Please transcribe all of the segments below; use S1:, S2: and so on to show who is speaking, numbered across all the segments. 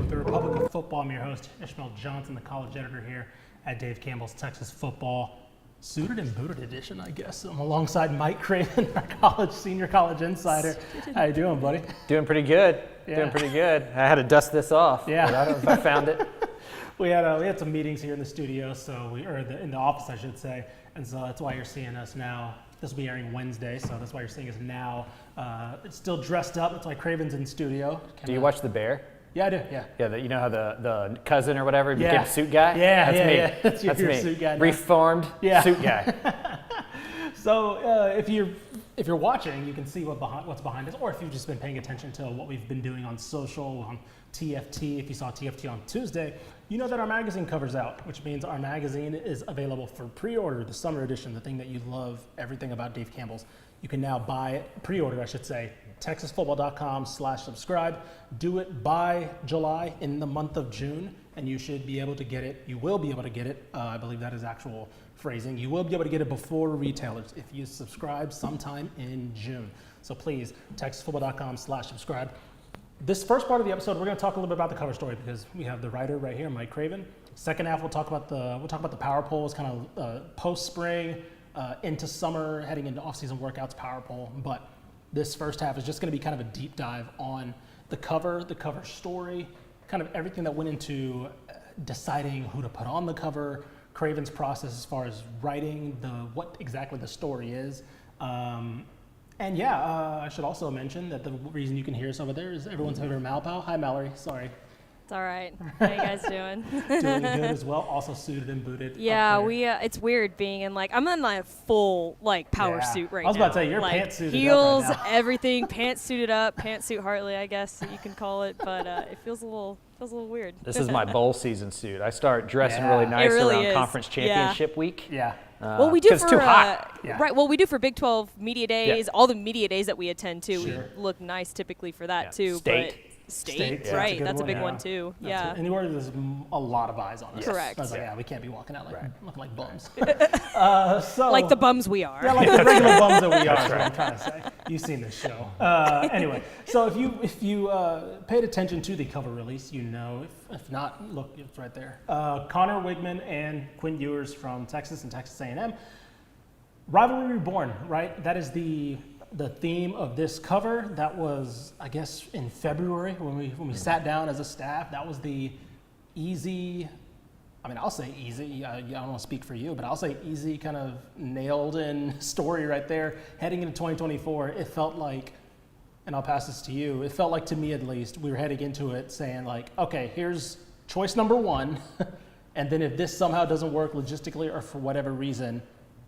S1: with the Republic of Football. I'm your host, Ishmael Johnson, the college editor here at Dave Campbell's Texas Football Suited and Booted edition, I guess. I'm alongside Mike Craven, our senior college insider. How you doing, buddy?
S2: Doing pretty good.
S1: Yeah.
S2: Doing pretty good. I had to dust this off.
S1: Yeah.
S2: But I don't know if I found it.
S1: We had some meetings here in the studio, in the office, I should say, and so that's why you're seeing us now. This will be airing Wednesday, so that's why you're seeing us now. It's still dressed up. That's why Craven's in studio.
S2: Do you watch The Bear?
S1: Yeah, I do. Yeah.
S2: Yeah, you know how the cousin or whatever became a suit guy?
S1: Yeah,
S2: that's me.
S1: Yeah. That's your
S2: me.
S1: suit guy now.
S2: Reformed suit guy.
S1: So if you're watching, you can see what's behind us, or if you've just been paying attention to what we've been doing on social, on TFT. If you saw TFT on Tuesday, you know that our magazine cover's out, which means our magazine is available for pre-order, the summer edition, the thing that you love, everything about Dave Campbell's. You can now buy it, pre-order, I should say, texasfootball.com/subscribe. Do it by July in the month of June, and you should be able to get it. You will be able to get it. I believe that is actual phrasing. You will be able to get it before retailers if you subscribe sometime in June. So please, texasfootball.com/subscribe. This first part of the episode, we're going to talk a little bit about the cover story because we have the writer right here, Mike Craven. Second half, we'll talk about the power polls, kind of post-spring, into summer, heading into off-season workouts, power poll. But this first half is just going to be kind of a deep dive on the cover story, kind of everything that went into deciding who to put on the cover, Craven's process as far as writing what exactly the story is. I should also mention that the reason you can hear us over there is everyone's favorite Malpow. Hi, Mallory. Sorry.
S3: It's all right. How you guys doing?
S1: Doing good as well. Also suited and booted.
S3: Yeah, it's weird being in I'm in my full power suit right now.
S1: I was about to say you're pantsuited
S3: heels,
S1: up right now.
S3: everything, pantsuited up, pantsuit Hartley, I guess you can call it, but it feels a little weird.
S2: This is my bowl season suit. I start dressing really nice around conference championship week.
S1: Yeah.
S3: Well, we do for
S2: it's too hot.
S3: right. Well, we do for Big 12 media days. All the media days that we attend to,
S1: Sure.
S3: we look nice typically for that too.
S1: State,
S3: but right?
S1: that's
S3: That's
S1: a
S3: a
S1: good
S3: big
S1: one
S3: one too.
S1: Yeah. Anywhere there's a lot of eyes on us.
S3: Correct.
S1: I was like, we can't be walking out looking like bums.
S3: Like the bums we are.
S1: Yeah, like the regular bums that we are. That's what I'm trying to say. You've seen this show. Anyway, so if you paid attention to the cover release, you know. If not, look, it's right there. Connor Wigman and Quinn Ewers from Texas and Texas A&M. Rivalry Reborn, right? That is the theme of this cover. That was, I guess, in February when we sat down as a staff. That was the easy. I mean, I'll say easy. I don't want to speak for you, but I'll say easy, kind of nailed in story right there. Heading into 2024, it felt like, and I'll pass this to you. It felt like, to me at least, we were heading into it saying okay, here's choice number one, and then if this somehow doesn't work logistically or for whatever reason,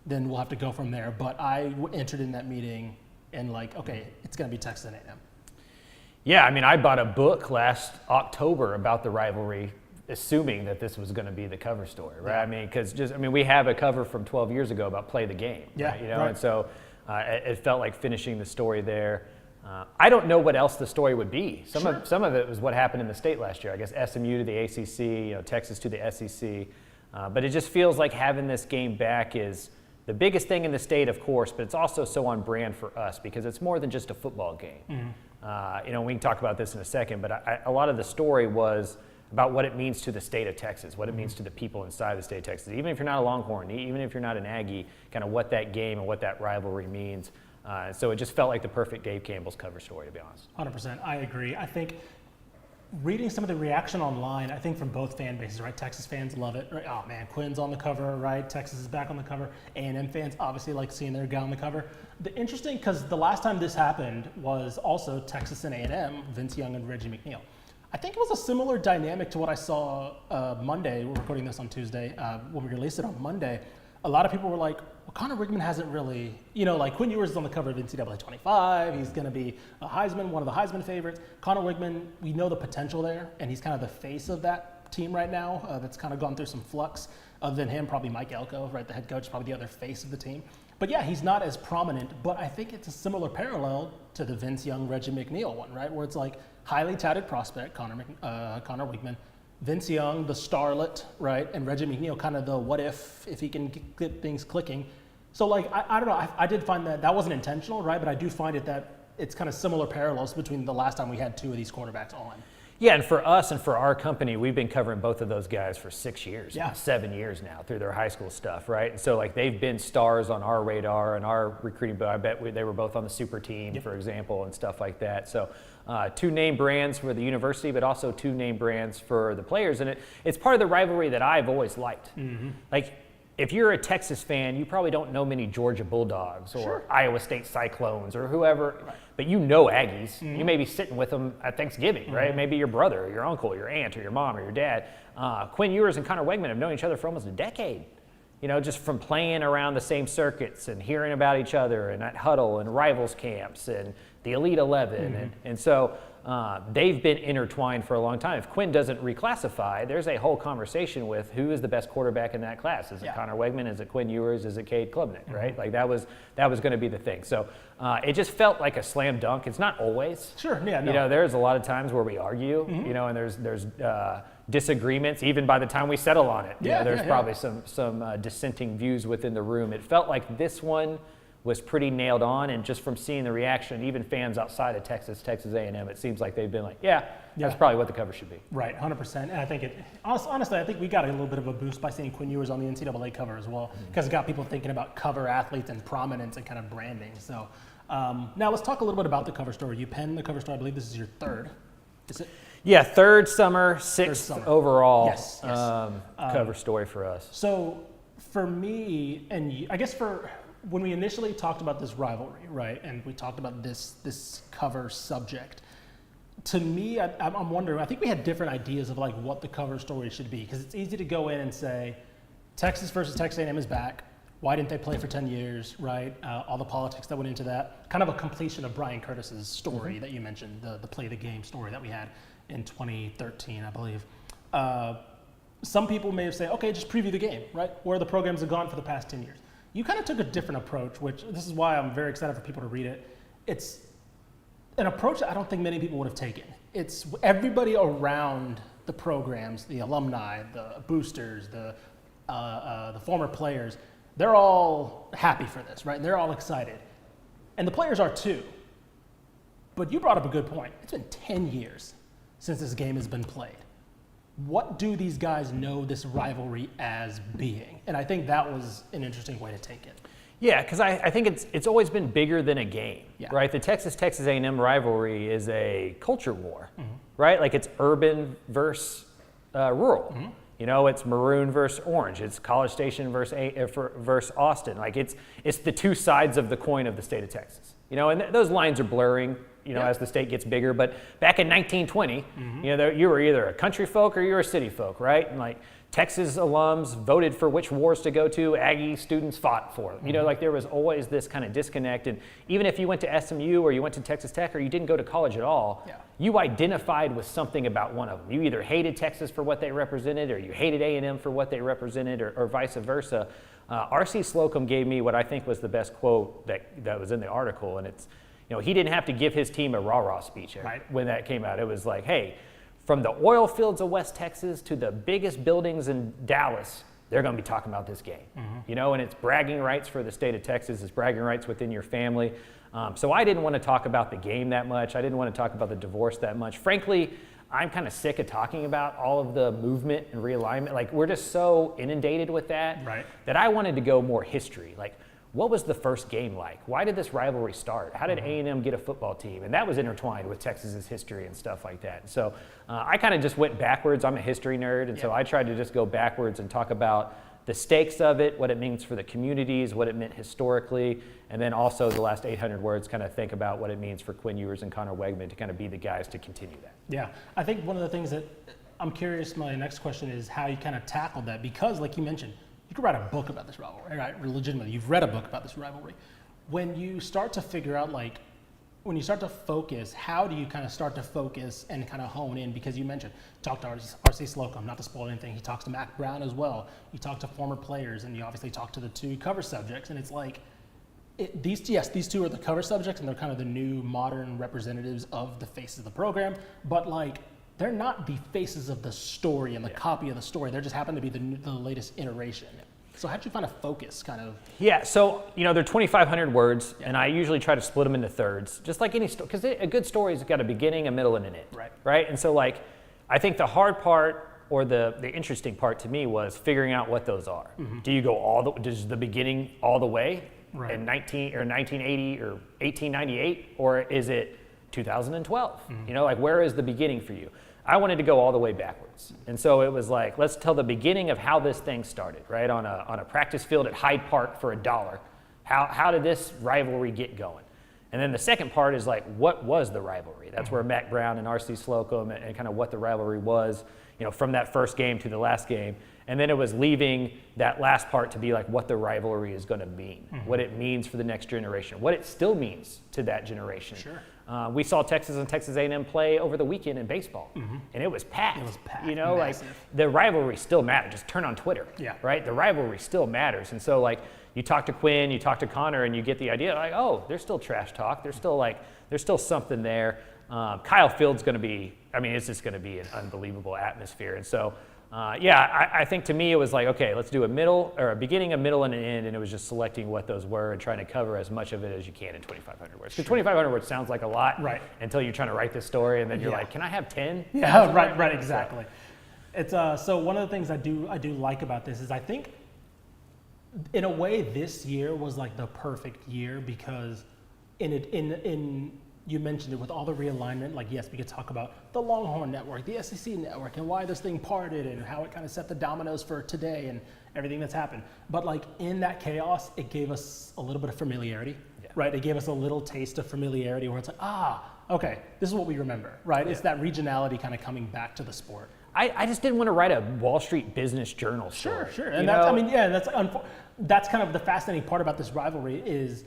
S1: then we'll have to go from there. But I entered in that meeting and okay, it's going to be Texas A&M.
S2: Yeah, I mean, I bought a book last October about the rivalry, assuming that this was going to be the cover story, right?
S1: Yeah.
S2: I mean, because we have a cover from 12 years ago about play the game,
S1: yeah,
S2: right?
S1: Right.
S2: And so it felt like finishing the story there. I don't know what else the story would be. Some of it was what happened in the state last year. I guess SMU to the ACC, Texas to the SEC. But it just feels like having this game back is the biggest thing in the state, of course, but it's also so on brand for us because it's more than just a football game. Mm-hmm. We can talk about this in a second, but a lot of the story was about what it means to the state of Texas, what it means to the people inside the state of Texas. Even if you're not a Longhorn, even if you're not an Aggie, kind of what that game and what that rivalry means. So it just felt like the perfect Dave Campbell's cover story, to be honest.
S1: 100%. I agree. I think reading some of the reaction online, I think from both fan bases, right? Texas fans love it. Right? Oh man, Quinn's on the cover, right? Texas is back on the cover. A&M fans obviously like seeing their guy on the cover. The interesting, because the last time this happened was also Texas and A&M, Vince Young and Reggie McNeil. I think it was a similar dynamic to what I saw Monday. We're recording this on Tuesday. When we released it on Monday, a lot of people were like, well, Connor Wigman hasn't really, Quinn Ewers is on the cover of NCAA 25. He's going to be a Heisman, one of the Heisman favorites. Connor Wigman, we know the potential there, and he's kind of the face of that team right now that's kind of gone through some flux. Other than him, probably Mike Elko, right, the head coach, probably the other face of the team. But yeah, he's not as prominent, but I think it's a similar parallel to the Vince Young, Reggie McNeil one, right, where it's highly touted prospect, Connor Wigman, Vince Young, the starlet, right, and Reggie McNeil, kind of the what if he can get things clicking. So I don't know, I did find that wasn't intentional, right, but I do find it that it's kind of similar parallels between the last time we had two of these quarterbacks on.
S2: Yeah, and for us and for our company, we've been covering both of those guys for 6 years,
S1: Yeah.
S2: 7 years now through their high school stuff, right? And so like they've been stars on our radar and our recruiting, but I bet they were both on the super team, for example, and stuff like that. So 2 name brands for the university, but also 2 name brands for the players. And it's part of the rivalry that I've always liked. Like, if you're a Texas fan, you probably don't know many Georgia Bulldogs or Iowa State Cyclones or whoever, but you know Aggies. You may be sitting with them at Thanksgiving, right? Maybe your brother, or your uncle, your aunt, or your mom, or your dad. Quinn Ewers and Connor Wegman have known each other for almost a decade. You know, just from playing around the same circuits and hearing about each other and at huddle and rivals camps and the Elite 11. And so they've been intertwined for a long time. If Quinn doesn't reclassify, there's a whole conversation with who is the best quarterback in that class. Is it Connor Wegman? Is it Quinn Ewers? Is it Cade Klubnik, right? Like that was going to be the thing. So it just felt like a slam dunk. It's not always.
S1: Sure, yeah, no.
S2: You know, there's a lot of times where we argue, you know, and there's disagreements even by the time we settle on it. You know, there's probably some dissenting views within the room. It felt like this one was pretty nailed on, and just from seeing the reaction, even fans outside of Texas A&M, it seems like they've been like, that's probably what the cover should be.
S1: Right, 100%. And I think honestly, I think we got a little bit of a boost by seeing Quinn Ewers on the NCAA cover as well, because it got people thinking about cover athletes and prominence and kind of branding. So now let's talk a little bit about the cover story. You penned the cover story. I believe this is your 3rd. Is it?
S2: Yeah, 3rd summer, 6th overall
S1: Yes.
S2: cover story for us.
S1: So for me, and I guess when we initially talked about this rivalry, right, and we talked about this cover subject, to me, I'm wondering, I think we had different ideas of like what the cover story should be, because it's easy to go in and say, Texas versus Texas A&M is back. Why didn't they play for 10 years, right? All the politics that went into that. Kind of a completion of Brian Curtis's story that you mentioned, the play the game story that we had in 2013, I believe. Some people may have said, okay, just preview the game, right? Where the programs have gone for the past 10 years. You kind of took a different approach, which this is why I'm very excited for people to read it. It's an approach that I don't think many people would have taken. It's everybody around the programs, the alumni, the boosters, the former players, they're all happy for this, right? They're all excited. And the players are too. But you brought up a good point. It's been 10 years since this game has been played. What do these guys know this rivalry as being? And I think that was an interesting way to take it.
S2: Yeah, because I think it's always been bigger than a game, right? The Texas A&M rivalry is a culture war, right? Like it's urban versus rural. You know, it's maroon versus orange. It's College Station versus Austin. Like it's the two sides of the coin of the state of Texas. You know, and those lines are blurring, you know, as the state gets bigger. But back in 1920, you know, you were either a country folk or you were a city folk, right? And like Texas alums voted for which wars to go to. Aggie students fought for them. You know, like there was always this kind of disconnect. And even if you went to SMU or you went to Texas Tech or you didn't go to college at all, you identified with something about one of them. You either hated Texas for what they represented or you hated A&M for what they represented or vice versa. R.C. Slocum gave me what I think was the best quote that was in the article. And it's, you know, he didn't have to give his team a rah-rah speech when that came out. It was like, hey, from the oil fields of West Texas to the biggest buildings in Dallas, they're going to be talking about this game. You know, and it's bragging rights for the state of Texas. It's bragging rights within your family. So I didn't want to talk about the game that much. I didn't want to talk about the divorce that much. Frankly, I'm kind of sick of talking about all of the movement and realignment. Like, we're just so inundated with that that I wanted to go more history. Like, what was the first game like? Why did this rivalry start? How did A&M get a football team? And that was intertwined with Texas's history and stuff like that. So I kind of just went backwards. I'm a history nerd, and so I tried to just go backwards and talk about the stakes of it, what it means for the communities, what it meant historically, and then also the last 800 words kind of think about what it means for Quinn Ewers and Connor Wegman to kind of be the guys to continue that.
S1: Yeah, I think one of the things that I'm curious, my next question is how you kind of tackled that, because like you mentioned, you could write a book about this rivalry, right? Legitimately, you've read a book about this rivalry. When you start to figure out, like, when you start to focus, how do you kind of start to focus and kind of hone in? Because you mentioned, talk to R.C. Slocum, not to spoil anything. He talks to Mac Brown as well. You talk to former players, and you obviously talk to the two cover subjects. And it's like, these two are the cover subjects, and they're kind of the new modern representatives of the faces of the program. But like, they're not the faces of the story and the copy of the story. They just happen to be the latest iteration. So how'd you find a focus kind of?
S2: Yeah, so, you know, they're 2,500 words, and I usually try to split them into thirds, just like any story, because a good story's got a beginning, a middle, and an end, right? And so, like, I think the hard part or the interesting part to me was figuring out what those are. Do you go does the beginning all the way in 1980 or 1898, or is it 2012? You know, like where is the beginning for you? I wanted to go all the way backwards. And so it was like, let's tell the beginning of how this thing started, right? On a practice field at Hyde Park for $1. How did this rivalry get going? And then the second part is like, what was the rivalry? That's where Mac Brown and R.C. Slocum and kind of what the rivalry was, you know, from that first game to the last game. And then it was leaving that last part to be like what the rivalry is going to mean, what it means for the next generation, what it still means to that generation.
S1: Sure.
S2: We saw Texas and Texas A&M play over the weekend in baseball, and it was packed.
S1: It was packed,
S2: you know,
S1: massive.
S2: like the rivalry still matters. Just turn on Twitter, right? The rivalry still matters. And so like you talk to Quinn, you talk to Connor, and you get the idea like, oh, there's still trash talk. There's still something there. Kyle Field's going to be, I mean, it's just going to be an unbelievable atmosphere. And so, I think to me it was like, okay, let's do a beginning, a middle, and an end, and it was just selecting what those were and trying to cover as much of it as you can in 2,500 words. Because 2,500 words sounds like a lot,
S1: right?
S2: Until you're trying to write this story, and then you're like, can I have 10?
S1: Yeah, right, exactly. It's so one of the things I do like about this is I think, in a way, this year was like the perfect year because in you mentioned it with all the realignment, like yes, we could talk about the Longhorn Network, the SEC Network, and why this thing parted and how it kind of set the dominoes for today and everything that's happened. But like in that chaos, it gave us a little bit of familiarity, right? It gave us a little taste of familiarity where it's like, okay, this is what we remember, right? It's that regionality kind of coming back to the sport.
S2: I just didn't want to write a Wall Street Business Journal story.
S1: Sure. And that's kind of the fascinating part about this rivalry is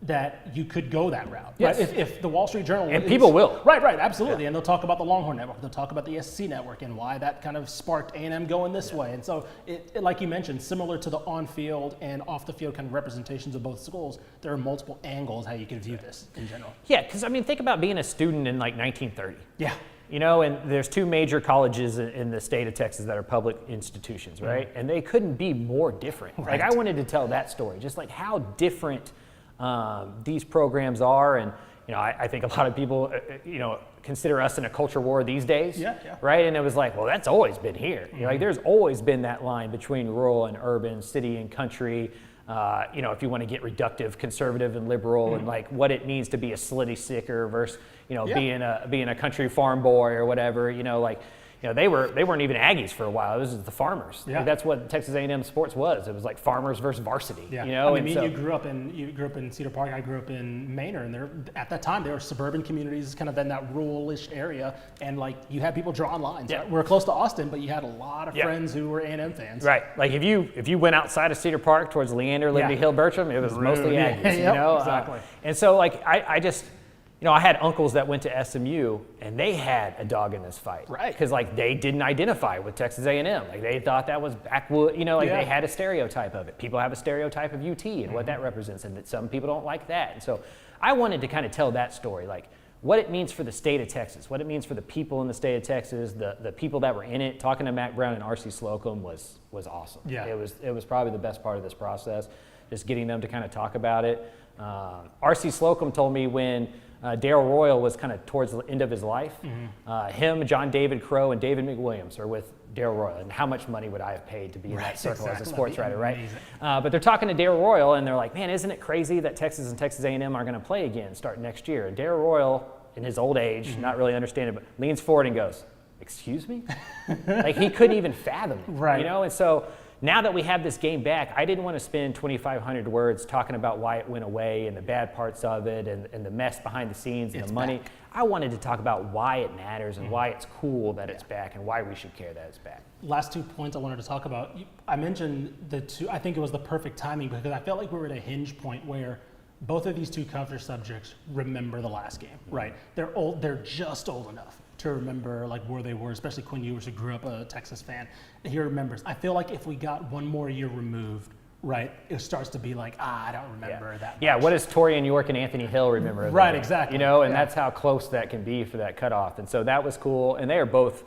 S1: that you could go that route, right? If the Wall Street Journal
S2: people will,
S1: right, absolutely, and they'll talk about the Longhorn Network, they'll talk about the SEC Network, and why that kind of sparked A&M going this way. And so, it, like you mentioned, similar to the on-field and off-the-field kind of representations of both schools, there are multiple angles how you can view this in general.
S2: Yeah, because I mean, think about being a student in like 1930.
S1: Yeah.
S2: You know, and there's two major colleges in the state of Texas that are public institutions, right? And they couldn't be more different.
S1: Right.
S2: Like I wanted to tell that story, just like how different these programs are. And, you know, I think a lot of people, consider us in a culture war these days, right? And it was like, well, that's always been here. You know, like there's always been that line between rural and urban, city and country. If you want to get reductive, conservative and liberal, and like what it means to be a slitty sticker versus, being a country farm boy or whatever, they weren't even Aggies for a while. It was just the farmers.
S1: Yeah.
S2: Like, that's what Texas A&M sports was. It was like farmers versus varsity.
S1: Yeah. You grew up in Cedar Park. I grew up in Manor, and at that time they were suburban communities, kind of in that rural-ish area, and like you had people drawing lines.
S2: Yeah.
S1: Right? We're close to Austin, but you had a lot of friends who were A&M fans.
S2: Right. Like if you went outside of Cedar Park towards Leander, Liberty Hill, Bertram, it was mostly Aggies.
S1: Exactly.
S2: And so like I just. I had uncles that went to SMU, and they had a dog in this fight,
S1: right?
S2: Because like they didn't identify with Texas A&M, like they thought that was backwood, they had a stereotype of it. People have a stereotype of UT and what that represents, and that some people don't like that. And so I wanted to kind of tell that story, like what it means for the state of Texas, what it means for the people in the state of Texas, the people that were in it. Talking to Mac Brown and R.C. Slocum was awesome. Yeah, it was probably the best part of this process, just getting them to kind of talk about it. R.C. Slocum told me when Darrell Royal was kind of towards the end of his life. Him, John David Crow, and David McWilliams are with Darrell Royal. And how much money would I have paid to be in that circle as a sports writer, right? But they're talking to Darrell Royal, and they're like, man, isn't it crazy that Texas and Texas A&M are going to play again starting next year? And Darrell Royal, in his old age, not really understanding, but leans forward and goes, excuse me? Like he couldn't even fathom it,
S1: right?
S2: And so now that we have this game back, I didn't want to spend 2,500 words talking about why it went away and the bad parts of it and the mess behind the scenes and the money.
S1: Back.
S2: I wanted to talk about why it matters and why it's cool that it's back and why we should care that it's back.
S1: Last 2 points I wanted to talk about. I mentioned the two, I think it was the perfect timing because I felt like we were at a hinge point where both of these two cover subjects remember the last game, right? They're old, they're just old enough to remember like where they were, especially Quinn Ewers, who grew up a Texas fan. He remembers. I feel like if we got one more year removed, right, it starts to be like, I don't remember that much.
S2: Yeah, what does Torian York and Anthony Hill remember?
S1: Right, exactly.
S2: And that's how close that can be for that cutoff. And so that was cool. And they are both,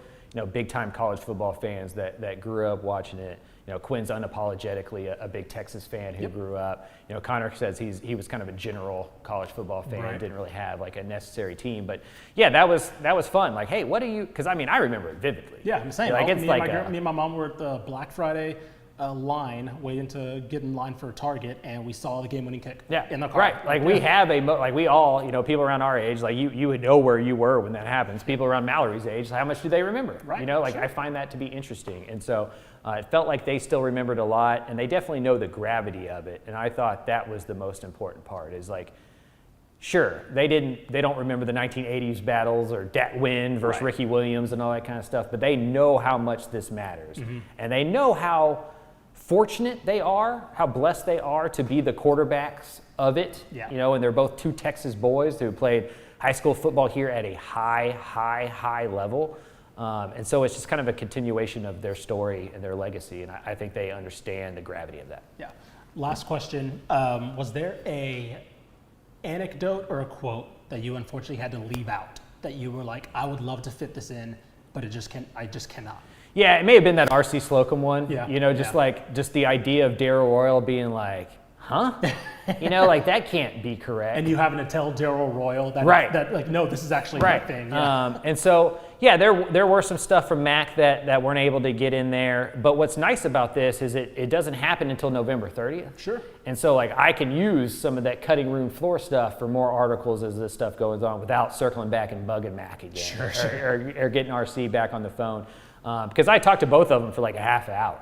S2: big time college football fans that grew up watching it. Quinn's unapologetically a big Texas fan who grew up. Connor says he was kind of a general college football fan,
S1: Right.
S2: didn't really have like a necessary team. But yeah, that was fun. Like, hey, what are you? Because I mean, I remember it vividly.
S1: Yeah, I'm saying.
S2: Like, it's
S1: me,
S2: like
S1: and me and my mom were at the Black Friday line, waiting to get in line for Target, and we saw the game-winning kick. In the car.
S2: Right. Like we have like we all, people around our age, like you would know where you were when that happens. People around Mallory's age, how much do they remember?
S1: Right. Sure.
S2: I find that to be interesting, and so it felt like they still remembered a lot, and they definitely know the gravity of it. And I thought that was the most important part. Is like, sure, they don't remember the 1980s battles or Dat Wynn versus
S1: Right.
S2: Ricky Williams and all that kind of stuff, but they know how much this matters, and they know how fortunate they are, how blessed they are to be the quarterbacks of it.
S1: Yeah.
S2: And they're both two Texas boys who played high school football here at a high level. And so it's just kind of a continuation of their story and their legacy, and I think they understand the gravity of that.
S1: Yeah. Last question. Was there a anecdote or a quote that you unfortunately had to leave out that you were like, I would love to fit this in, but I just cannot?
S2: Yeah, it may have been that R.C. Slocum one.
S1: Yeah.
S2: Just the idea of Darryl Royal being like, huh? Like that can't be correct.
S1: And you having to tell Darryl Royal that,
S2: Right.
S1: that like, no, this is actually
S2: Right.
S1: my thing. Yeah.
S2: And so, yeah, there were some stuff from Mac that weren't able to get in there. But what's nice about this is it doesn't happen until November 30th.
S1: Sure.
S2: And so, like, I can use some of that cutting room floor stuff for more articles as this stuff goes on without circling back and bugging Mac again.
S1: Sure.
S2: Or getting RC back on the phone. Because I talked to both of them for like a half hour.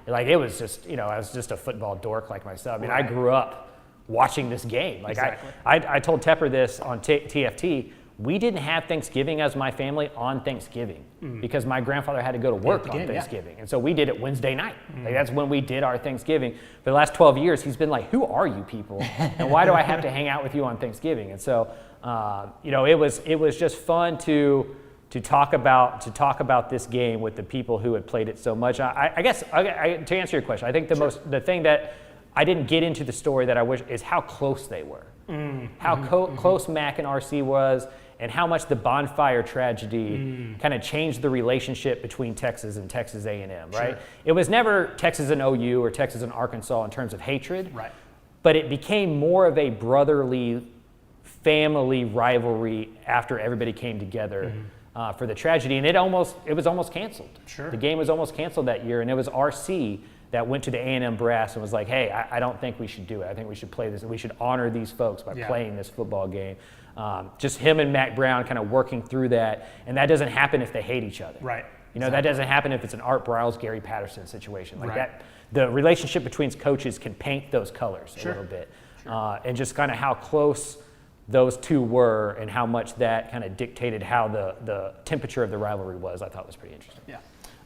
S2: Like, it was just, I was just a football dork like myself. I mean, I grew up watching this game. Like,
S1: Exactly.
S2: I told Tepper this on TFT. We didn't have Thanksgiving as my family on Thanksgiving because my grandfather had to go to work
S1: the
S2: on
S1: game, yeah.
S2: Thanksgiving. And so we did it Wednesday night. Like, that's when we did our Thanksgiving. For the last 12 years, he's been like, who are you people? And why do I have to hang out with you on Thanksgiving? And so, it was just fun to talk about this game with the people who had played it so much. I guess to answer your question, I think the thing that I didn't get into the story that I wish is how close they were, close Mac and RC was, and how much the bonfire tragedy kind of changed the relationship between Texas and Texas A&M. Right?
S1: Sure.
S2: It was never Texas and OU or Texas and Arkansas in terms of hatred.
S1: Right.
S2: But it became more of a brotherly family rivalry after everybody came together. For the tragedy, and it was almost canceled.
S1: Sure.
S2: The game was almost canceled that year, and it was RC that went to the A&M brass and was like, hey, I don't think we should do it. I think we should play this. We should honor these folks by playing this football game. Just him and Mac Brown kind of working through that, and that doesn't happen if they hate each other.
S1: Right.
S2: That doesn't happen if it's an Art Briles, Gary Patterson situation. Like
S1: Right.
S2: that, the relationship between coaches can paint those colors
S1: Sure.
S2: a little bit. And just kind of how close those two were and how much that kind of dictated how the temperature of the rivalry was, I thought was pretty interesting.
S1: Yeah.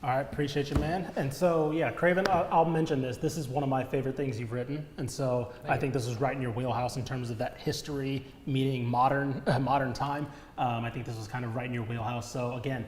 S1: All right, appreciate you, man. And so, yeah, Craven, I'll mention this. This is one of my favorite things you've written, and so I think this is right in your wheelhouse in terms of that history meeting modern time. I think this was kind of right in your wheelhouse. So again,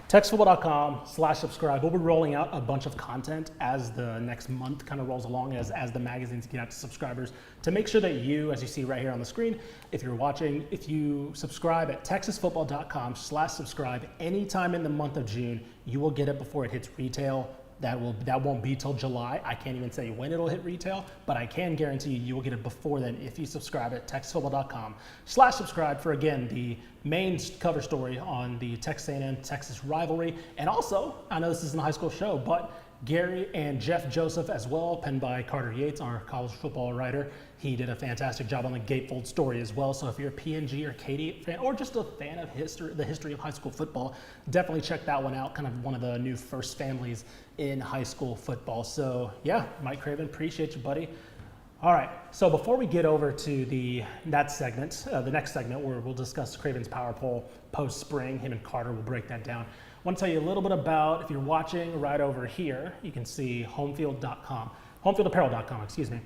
S1: TexasFootball.com/subscribe. We'll be rolling out a bunch of content as the next month kind of rolls along, as the magazines get out to subscribers, to make sure that you, as you see right here on the screen, if you're watching, if you subscribe at TexasFootball.com/subscribe anytime in the month of June, you will get it before it hits retail. That won't be till July. I can't even say when it'll hit retail, but I can guarantee you will get it before then if you subscribe at TexasFootball.com/subscribe for, again, the main cover story on the Texas A&M Texas rivalry. And also, I know this isn't a high school show, but Gary and Jeff Joseph as well, penned by Carter Yates, our college football writer. He did a fantastic job on the Gatefold story as well. So if you're a PNG or Katy fan, or just a fan of the history of high school football, definitely check that one out. Kind of one of the new first families in high school football. So yeah, Mike Craven, appreciate you, buddy. All right, so before we get over to the next segment where we'll discuss Craven's Power Poll post-spring, him and Carter will break that down. I want to tell you a little bit about, if you're watching right over here, you can see homefieldapparel.com, excuse me.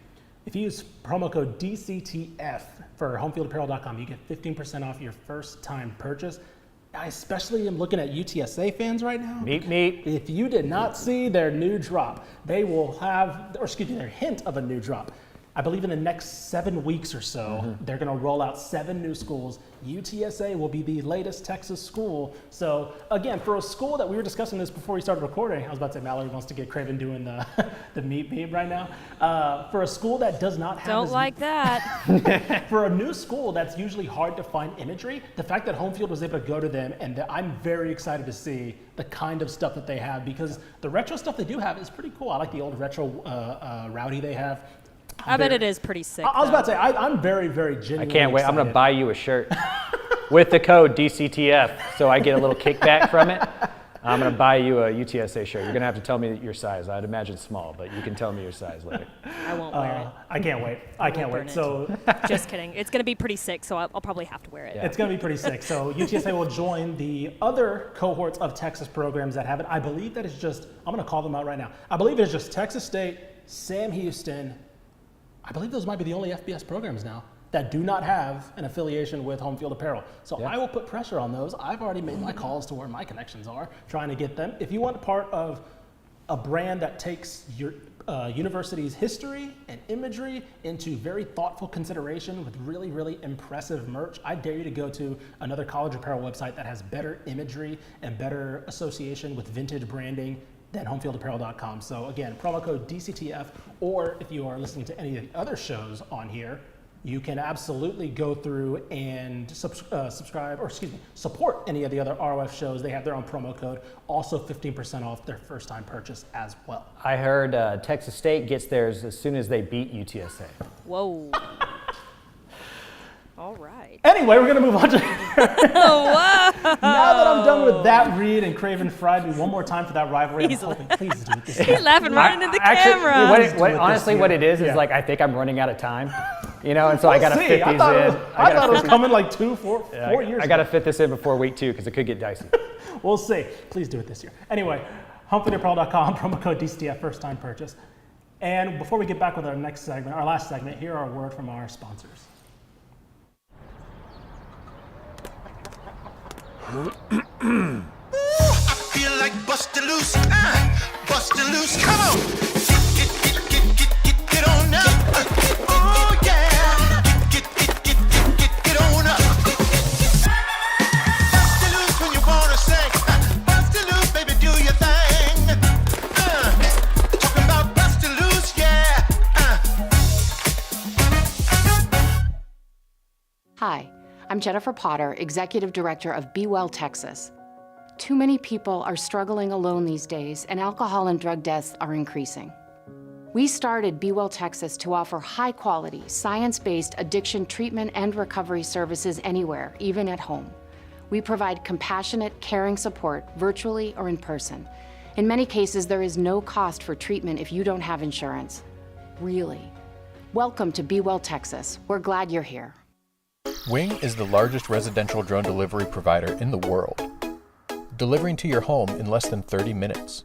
S1: If you use promo code DCTF for homefieldapparel.com, you get 15% off your first time purchase. I especially am looking at UTSA fans right now.
S2: Meep.
S1: If you did not see their new drop, they will have, or excuse me, their hint of a new drop. I believe in the next 7 weeks or so, they're going to roll out 7 new schools. UTSA will be the latest Texas school. So again, for a school that we were discussing this before we started recording, I was about to say Mallory wants to get Craven doing the the meat right now. For a school that does not have
S3: Don't like that.
S1: for a new school that's usually hard to find imagery, the fact that Home Field was able to go to them, and I'm very excited to see the kind of stuff that they have, because the retro stuff they do have is pretty cool. I like the old retro rowdy they have.
S3: I bet it is pretty sick.
S1: I was about to say, I'm very, very genuinely
S2: I can't wait. I'm going to
S1: excited.
S2: buy you a shirt with the code DCTF so I get a little kickback from it. I'm going to buy you a UTSA shirt. You're going to have to tell me your size. I'd imagine small, but you can tell me your size later.
S3: I won't wear it.
S1: I can't wait. I can't
S3: burn
S1: wait.
S3: it.
S1: So
S3: Just kidding. It's going to be pretty sick, so I'll probably have to wear it.
S2: Yeah.
S1: it's going to be pretty sick. So UTSA will join the other cohorts of Texas programs that have it. I believe that is just, I'm going to call them out right now. I believe it's just Texas State, Sam Houston. I believe those might be the only FBS programs now that do not have an affiliation with Home Field Apparel. So
S2: Yeah.
S1: I will put pressure on those. I've already made my calls to where my connections are, trying to get them. If you want part of a brand that takes your university's history and imagery into very thoughtful consideration with really, really impressive merch, I dare you to go to another college apparel website that has better imagery and better association with vintage branding than homefieldapparel.com. So again, promo code DCTF, or if you are listening to any of the other shows on here, you can absolutely go through and subscribe, or excuse me, support any of the other ROF shows. They have their own promo code, also 15% off their first time purchase as well.
S2: I heard Texas State gets theirs as soon as they beat UTSA.
S3: Whoa. All right.
S1: Anyway, we're gonna move on to,
S3: Oh, whoa.
S1: now that I'm done with that read and Craven fried me one more time for that rivalry, I'm
S3: He's
S1: hoping, please do it this
S3: He's
S1: time.
S3: laughing right into the
S2: Actually,
S3: camera.
S2: honestly, what it is
S1: Yeah.
S2: like I think I'm running out of time, and so I got to
S1: We'll see.
S2: fit
S1: I
S2: these
S1: thought
S2: in.
S1: I thought it was coming like 4 years
S2: I got to fit this in before week 2 because it could get dicey.
S1: We'll see. Please do it this year. Anyway, homefieldapparel.com, promo code DCTF, first time purchase. And before we get back with our next segment, our last segment, here are a word from our sponsors.
S4: I feel like bustin' loose, bustin' loose. Come on, get on up. Oh yeah, get on up. Bustin' loose when you wanna sing. Bustin' loose, baby, do your thing. Talking about bustin' loose, yeah.
S5: Hi, I'm Jennifer Potter, Executive Director of Be Well Texas. Too many people are struggling alone these days, and alcohol and drug deaths are increasing. We started Be Well Texas to offer high-quality, science-based addiction treatment and recovery services anywhere, even at home. We provide compassionate, caring support, virtually or in person. In many cases, there is no cost for treatment if you don't have insurance. Really. Welcome to Be Well Texas. We're glad you're here.
S6: Wing is the largest residential drone delivery provider in the world, delivering to your home in less than 30 minutes.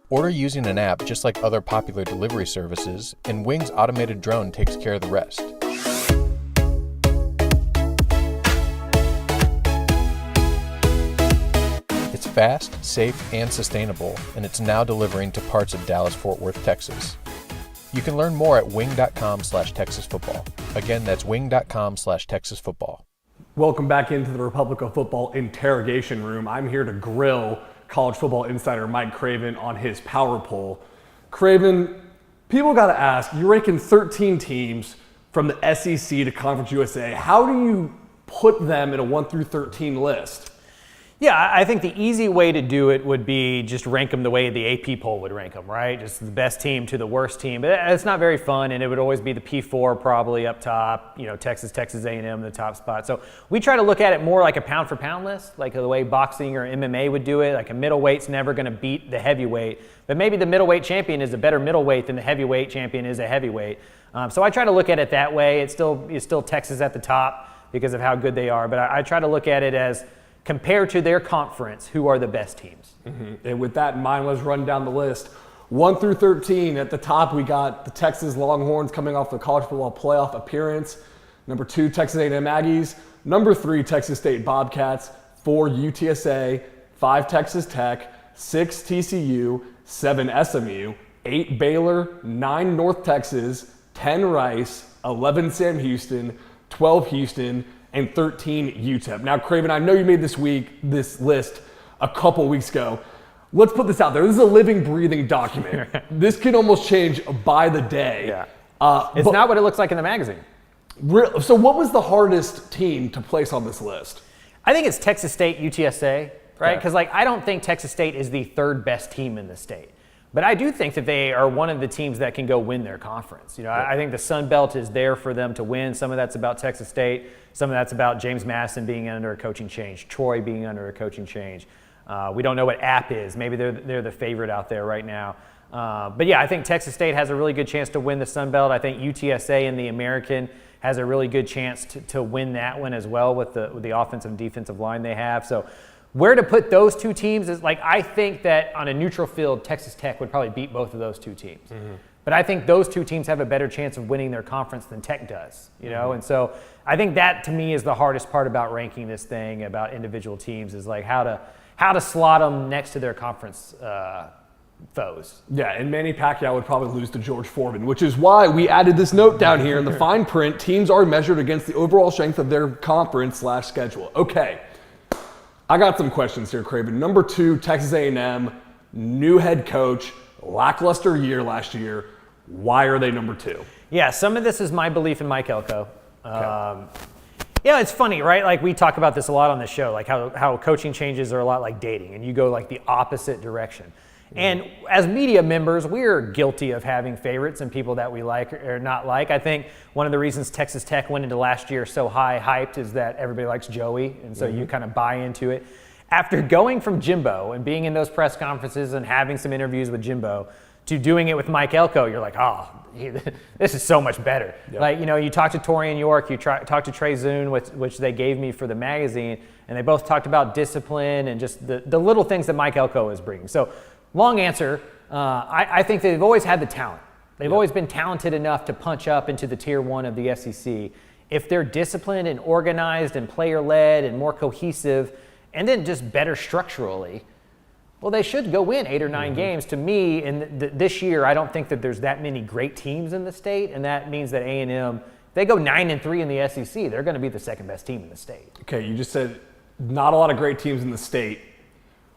S6: Order using an app just like other popular delivery services, and Wing's automated drone takes care of the rest. It's fast, safe, and sustainable, and it's now delivering to parts of Dallas-Fort Worth, Texas. You can learn more at wing.com/TexasFootball. Again, that's wing.com/TexasFootball.
S7: Welcome back into the Republic of Football interrogation room. I'm here to grill college football insider Mike Craven on his power poll. Craven, people got to ask, you're ranking 13 teams from the SEC to Conference USA. How do you put them in a 1 through 13 list?
S2: Yeah, I think the easy way to do it would be just rank them the way the AP poll would rank them, right? Just the best team to the worst team. But it's not very fun, and it would always be the P4 probably up top, Texas A&M, the top spot. So we try to look at it more like a pound-for-pound list, like the way boxing or MMA would do it. Like a middleweight's never going to beat the heavyweight, but maybe the middleweight champion is a better middleweight than the heavyweight champion is a heavyweight. So I try to look at it that way. It's still Texas at the top because of how good they are, but I try to look at it as compared to their conference, who are the best teams?
S7: Mm-hmm. And with that in mind, let's run down the list. 1 through 13, at the top, we got the Texas Longhorns coming off the college football playoff appearance. Number 2, Texas A&M Aggies. Number 3, Texas State Bobcats. 4, UTSA. 5, Texas Tech. 6, TCU. 7, SMU. 8, Baylor. 9, North Texas. 10 Rice, 11 Sam Houston, 12 Houston, and 13 UTEP. Now, Craven, I know you made this list a couple weeks ago. Let's put this out there. This is a living, breathing document. This can almost change by the day.
S2: Yeah. It's not what it looks like in the magazine.
S7: So what was the hardest team to place on this list?
S2: I think it's Texas State, UTSA, right?
S7: Okay.
S2: Because I don't think Texas State is the third best team in the state. But I do think that they are one of the teams that can go win their conference. I think the Sun Belt is there for them to win. Some of that's about Texas State. Some of that's about James Madison being under a coaching change, Troy being under a coaching change. We don't know what App is. Maybe they're the favorite out there right now. But yeah, I think Texas State has a really good chance to win the Sun Belt. I think UTSA and the American has a really good chance to win that one as well with the offensive and defensive line they have. So where to put those two teams is I think that on a neutral field, Texas Tech would probably beat both of those two teams. Mm-hmm. But I think those two teams have a better chance of winning their conference than Tech does, Mm-hmm. And so I think that to me is the hardest part about ranking this thing about individual teams is how to slot them next to their conference foes.
S7: Yeah, and Manny Pacquiao would probably lose to George Foreman, which is why we added this note down here in the fine print. Teams are measured against the overall strength of their conference/schedule. Okay, I got some questions here, Craven. Number 2, Texas A&M, new head coach, lackluster year last year. Why are they number 2?
S2: Yeah, some of this is my belief in Mike Elko.
S7: Okay.
S2: It's funny, right? We talk about this a lot on the show, how coaching changes are a lot like dating, and you go the opposite direction. And as media members, we're guilty of having favorites and people that we like or not like. I think one of the reasons Texas Tech went into last year so high hyped is that everybody likes Joey, and so you kind of buy into it. After going from Jimbo and being in those press conferences and having some interviews with Jimbo to doing it with Mike Elko, you're like, oh, this is so much better. Yep. You talk to Torian York, you talk to Trey Zune, which they gave me for the magazine, and they both talked about discipline and just the little things that Mike Elko is bringing. So long answer, I think they've always had the talent. They've always been talented enough to punch up into the tier 1 of the SEC. If they're disciplined and organized and player-led and more cohesive and then just better structurally, well, they should go win 8 or 9 games. To me, this year, I don't think that there's that many great teams in the state, and that means that A&M, if they go 9-3 in the SEC, they're going to be the second best team in the state.
S7: Okay, you just said not a lot of great teams in the state.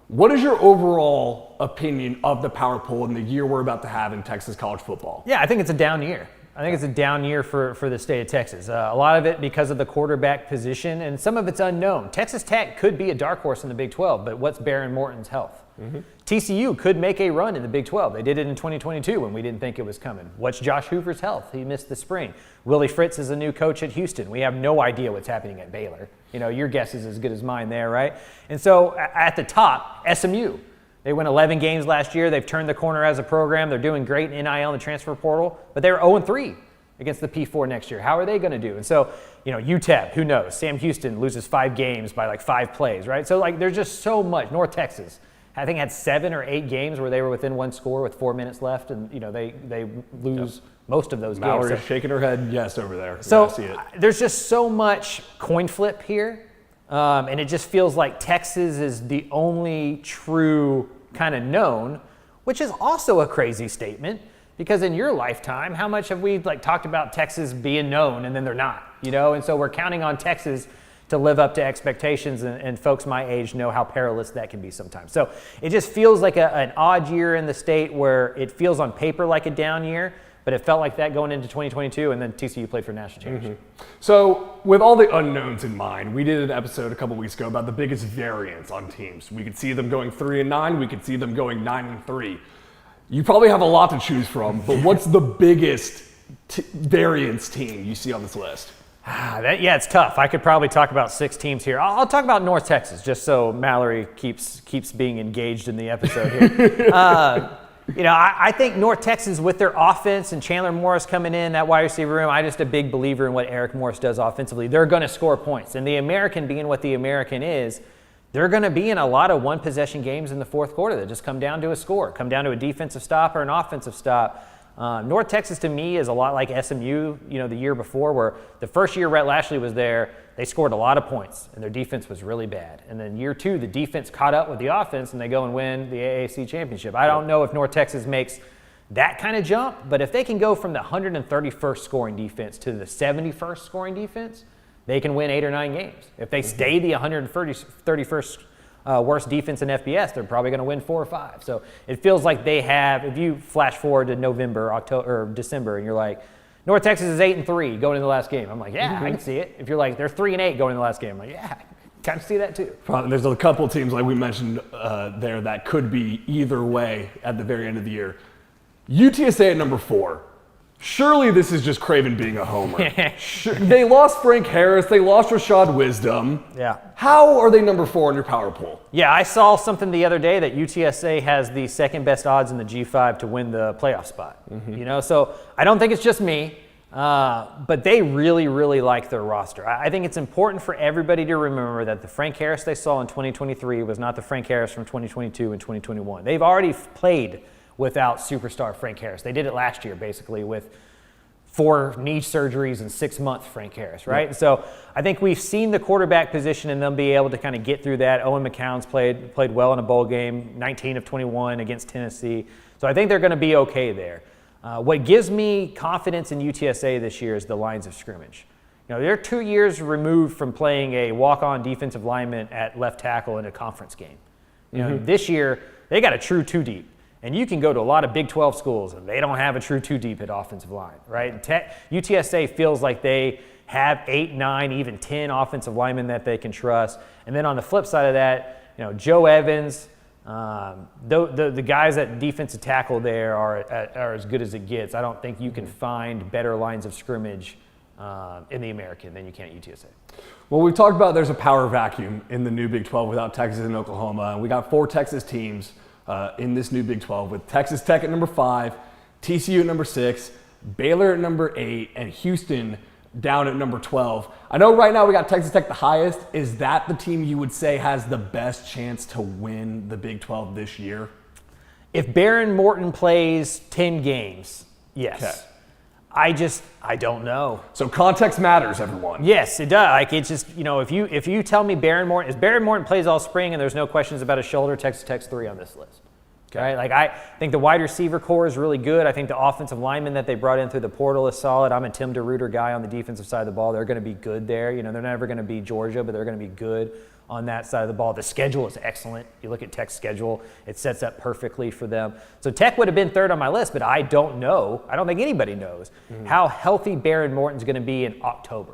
S7: What is your overall opinion of the power poll in the year we're about to have in Texas college football?
S2: Yeah, I think it's a down year. I think it's a down year for the state of Texas. A lot of it because of the quarterback position, and some of it's unknown. Texas Tech could be a dark horse in the Big 12, but what's Barron Morton's health? Mm-hmm. TCU could make a run in the Big 12. They did it in 2022 when we didn't think it was coming. What's Josh Hoover's health? He missed the spring. Willie Fritz is a new coach at Houston. We have no idea what's happening at Baylor. Your guess is as good as mine there, right? And so at the top, SMU. They won 11 games last year. They've turned the corner as a program. They're doing great in NIL and the transfer portal, but they were 0-3 against the P4 next year. How are they going to do? And so, UTEP, who knows? Sam Houston loses 5 games by 5 plays, right? So there's just so much. North Texas, I think, had 7 or 8 games where they were within 1 score with 4 minutes left, and they lose most of those games.
S7: Mallory's shaking her head yes over there.
S2: So
S7: I see it.
S2: There's just so much coin flip here. And it just feels like Texas is the only true kind of known, which is also a crazy statement because in your lifetime, how much have we talked about Texas being known and then they're not, And so we're counting on Texas to live up to expectations, and folks my age know how perilous that can be sometimes. So it just feels like an odd year in the state where it feels on paper like a down year, but it felt like that going into 2022, and then TCU played for national championship.
S7: Mm-hmm. So with all the unknowns in mind, we did an episode a couple weeks ago about the biggest variance on teams. We could see them going 3-9. We could see them going 9-3. You probably have a lot to choose from, but what's the biggest variance team you see on this list?
S2: It's tough. I could probably talk about 6 teams here. I'll talk about North Texas, just so Mallory keeps being engaged in the episode here. I think North Texas with their offense and Chandler Morris coming in, that wide receiver room, I'm just a big believer in what Eric Morris does offensively. They're going to score points. And the American being what the American is, they're going to be in a lot of one-possession games in the fourth quarter that just come down to a score, come down to a defensive stop or an offensive stop. North Texas to me is a lot like SMU, the year before, where the first year Rhett Lashley was there, they scored a lot of points and their defense was really bad. And then year 2, the defense caught up with the offense and they go and win the AAC championship. I don't know if North Texas makes that kind of jump. But if they can go from the 131st scoring defense to the 71st scoring defense, they can win 8 or 9 games. If they stay the 131st worst defense in FBS, they're probably going to win 4 or 5. So it feels like they have, if you flash forward to November, October, or December, and you're like, North Texas is 8-3 going into the last game. I'm like, yeah, I can see it. If you're like, they're 3-8 going into the last game, I'm like, yeah, I kind of see that too.
S7: There's a couple of teams like we mentioned there that could be either way at the very end of the year. UTSA at number 4. Surely this is just Craven being a homer. They lost Frank Harris. They lost Rashad Wisdom.
S2: Yeah.
S7: How are they number 4 in your power poll?
S2: Yeah, I saw something the other day that UTSA has the second best odds in the G5 to win the playoff spot. You know, so I don't think it's just me, but they really, really like their roster. I think it's important for everybody to remember that the Frank Harris they saw in 2023 was not the Frank Harris from 2022 and 2021. They've already played without superstar Frank Harris. They did it last year, basically, with 4 knee surgeries and 6-month Frank Harris, right?
S7: Yeah.
S2: So I think we've seen the quarterback position and them be able to kind of get through that. Owen McCown's played well in a bowl game, 19 of 21 against Tennessee. So I think they're going to be okay there. What gives me confidence in UTSA this year is the lines of scrimmage. You know, they're 2 years removed from playing a walk-on defensive lineman at left tackle in a conference game. You know, this year they got a true 2-deep. And you can go to a lot of Big 12 schools, and they don't have a true 2-deep at offensive line, right? UTSA feels like they have 8, 9, even 10 offensive linemen that they can trust. And then on the flip side of that, you know, Joe Evans, the guys at defensive tackle there are as good as it gets. I don't think you can find better lines of scrimmage in the American than you can at UTSA.
S7: Well, we've talked about there's a power vacuum in the new Big 12 without Texas and Oklahoma. And we got 4 Texas teams in this new Big 12 with Texas Tech at number 5, TCU at number 6, Baylor at number 8, and Houston down at number 12. I know right now we got Texas Tech the highest. Is that the team you would say has the best chance to win the Big 12 this year?
S2: If Baron Morton plays 10 games, yes.
S7: Okay.
S2: I don't know.
S7: So context matters, everyone.
S2: Yes, it does. Like, it's just, you know, if you tell me Baron Morton plays all spring and there's no questions about his shoulder, Texas Tech's 3 on this list. Okay. Like, I think the wide receiver core is really good. I think the offensive lineman that they brought in through the portal is solid. I'm a Tim DeRuyter guy on the defensive side of the ball. They're going to be good there. You know, they're never going to be Georgia, but they're going to be good on that side of the ball. The schedule is excellent. You look at Tech's schedule, it sets up perfectly for them. So Tech would have been 3rd on my list, but I don't know. I don't think anybody knows how healthy Baron Morton's going to be in October.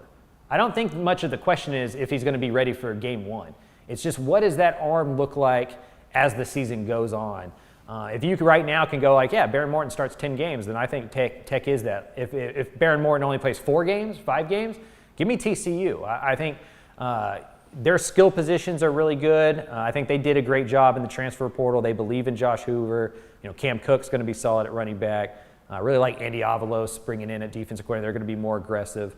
S2: I don't think much of the question is if he's going to be ready for game 1. It's just, what does that arm look like as the season goes on? If you right now can go like, yeah, Baron Morton starts 10 games, then I think Tech is that. If Baron Morton only plays 4 games, 5 games, give me TCU. I think their skill positions are really good. I think they did a great job in the transfer portal. They believe in Josh Hoover. You know, Cam Cook's going to be solid at running back. I really like Andy Avalos bringing in at defensive coordinator. They're going to be more aggressive.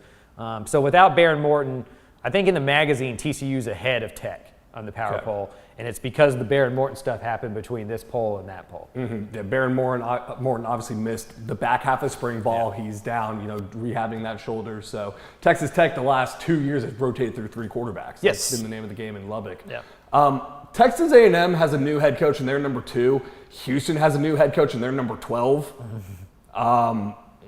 S2: So without Baron Morton, I think in the magazine, TCU's ahead of Tech on the power poll. And it's because the Baron Morton stuff happened between this poll and that poll.
S7: Yeah, Baron Morton obviously missed the back half of spring ball. Yeah. He's down, you know, rehabbing that shoulder. So Texas Tech the last 2 years has rotated through 3 quarterbacks.
S2: Yes.
S7: That's been the name of the game in Lubbock.
S2: Yeah.
S7: Texas A&M has a new head coach and they're number 2. Houston has a new head coach and they're number 12.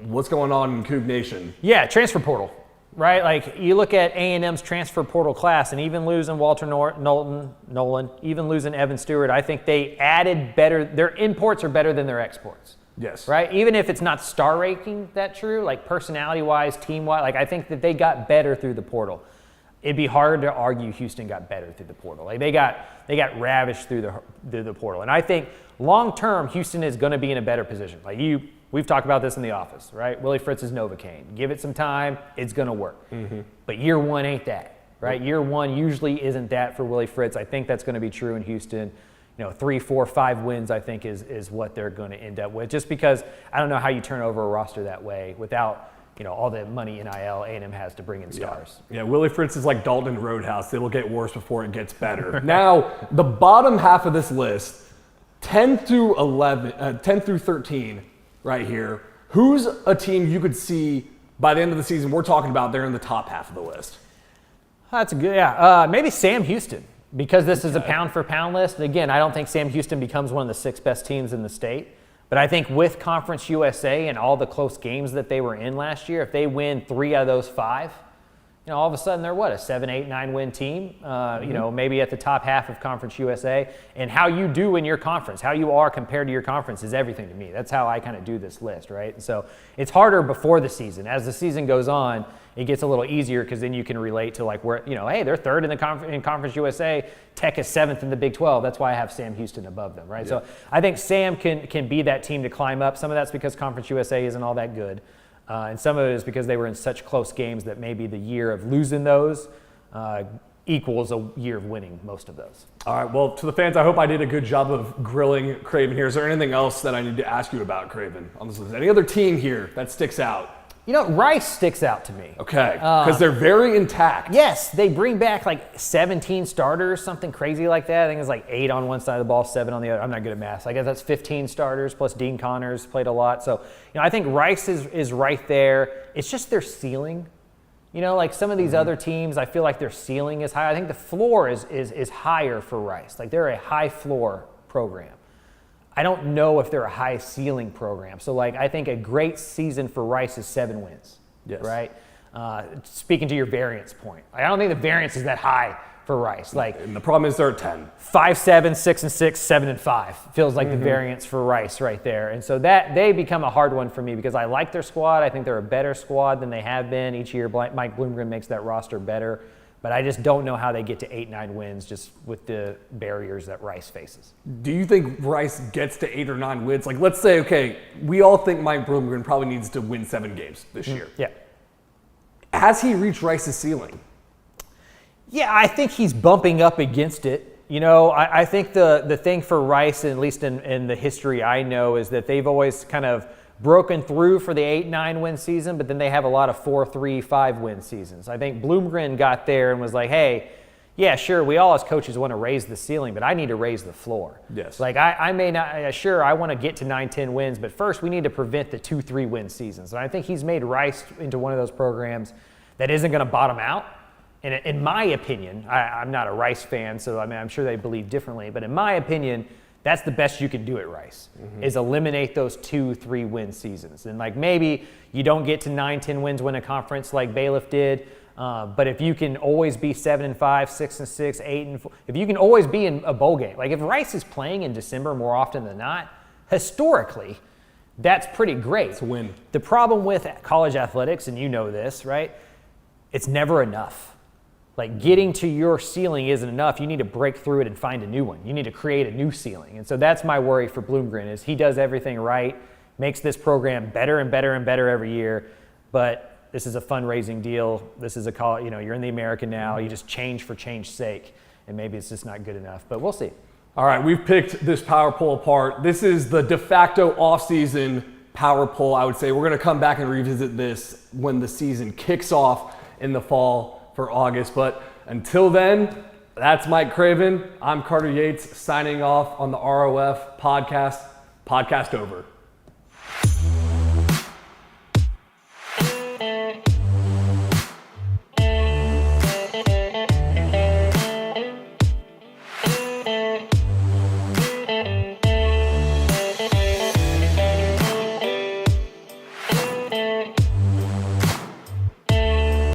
S7: What's going on in Coug Nation?
S2: Yeah, transfer portal. Right, like you look at A&M's transfer portal class, and even losing Walter Nolan, even losing Evan Stewart, I think they added better. Their imports are better than their exports.
S7: Yes.
S2: Right, even if it's not star ranking that true, like personality-wise, team-wise, like I think that they got better through the portal. It'd be hard to argue Houston got better through the portal. Like they got ravished through the portal, and I think long-term Houston is going to be in a better position. Like we've talked about this in the office, right? Willie Fritz's Novocaine. Give it some time, it's going to work. But year 1 ain't that, right? Year 1 usually isn't that for Willie Fritz. I think that's going to be true in Houston. You know, 3, 4, 5 wins, I think, is what they're going to end up with. Just because I don't know how you turn over a roster that way without, you know, all the money NIL A&M has to bring in stars.
S7: Yeah, Willie Fritz is like Dalton Roadhouse. It'll get worse before it gets better. Now, the bottom half of this list, 10 through 13, right here. Who's a team you could see by the end of the season we're talking about they're in the top half of the list?
S2: That's a good, yeah. Maybe Sam Houston, because this is a pound-for-pound list. And again, I don't think Sam Houston becomes one of the 6 best teams in the state. But I think with Conference USA and all the close games that they were in last year, if they win 3 out of those 5, all of a sudden they're a 7, 8, 9 win team, maybe at the top half of Conference USA. And how you do in your conference, how you are compared to your conference is everything to me. That's how I kind of do this list, right? And so it's harder before the season. As the season goes on, it gets a little easier because then you can relate to where, hey, they're 3rd in Conference USA. Tech is 7th in the Big 12. That's why I have Sam Houston above them, right? Yeah. So I think Sam can be that team to climb up. Some of that's because Conference USA isn't all that good. And some of it is because they were in such close games that maybe the year of losing those equals a year of winning most of those.
S7: All right, well, to the fans, I hope I did a good job of grilling Craven here. Is there anything else that I need to ask you about Craven on this list? Any other team here that sticks out?
S2: Rice sticks out to me.
S7: Okay, because they're very intact.
S2: Yes, they bring back 17 starters, something crazy like that. I think it's 8 on one side of the ball, 7 on the other. I'm not good at math. So I guess that's 15 starters plus Dean Connors played a lot. So, I think Rice is right there. It's just their ceiling. Some of these other teams, I feel like their ceiling is high. I think the floor is higher for Rice. They're a high floor program. I don't know if they're a high ceiling program. So I think a great season for Rice is 7 wins.
S7: Yes.
S2: Right? Speaking to your variance point, I don't think the variance is that high for Rice.
S7: And the problem is they're at 10.
S2: 5-7, 6-6, 7-5 feels like the variance for Rice right there. And so that they become a hard one for me because I like their squad. I think they're a better squad than they have been. Each year Mike Bloomgren makes that roster better. But I just don't know how they get to 8, 9 wins just with the barriers that Rice faces.
S7: Do you think Rice gets to 8 or 9 wins? Let's say, okay, we all think Mike Bloomgren probably needs to win 7 games this year.
S2: Yeah.
S7: Has he reached Rice's ceiling?
S2: Yeah, I think he's bumping up against it. I think the thing for Rice, at least in the history I know, is that they've always kind of broken through for the 8-9 win season, but then they have a lot of 4-3-5 win seasons. I think Bloomgren got there and was like, hey, yeah, sure, we all as coaches want to raise the ceiling, but I need to raise the floor.
S7: Yes.
S2: I may not, sure, I want to get to 9-10 wins, but first we need to prevent the 2-3 win seasons. And I think he's made Rice into one of those programs that isn't going to bottom out. And in my opinion, I'm not a Rice fan, so I'm sure they believe differently, but in my opinion, that's the best you can do at Rice, is eliminate those 2-3 win seasons. And maybe you don't get to 9-10 wins win a conference like Bailiff did, but if you can always be 7-5, 6-6, 8-4, if you can always be in a bowl game, if Rice is playing in December more often than not, historically, that's pretty great.
S7: It's a win.
S2: The problem with college athletics, and you know this, right? It's never enough. Getting to your ceiling isn't enough. You need to break through it and find a new one. You need to create a new ceiling. And so that's my worry for Bloomgren is he does everything right, makes this program better and better and better every year. But this is a fundraising deal. This is a college, you're in the American now. You just change for change's sake. And maybe it's just not good enough, but we'll see.
S7: All right, we've picked this power poll apart. This is the de facto offseason power poll, I would say. We're going to come back and revisit this when the season kicks off in the fall for August. But until then, that's Mike Craven. I'm Carter Yates signing off on the ROF podcast. Podcast over.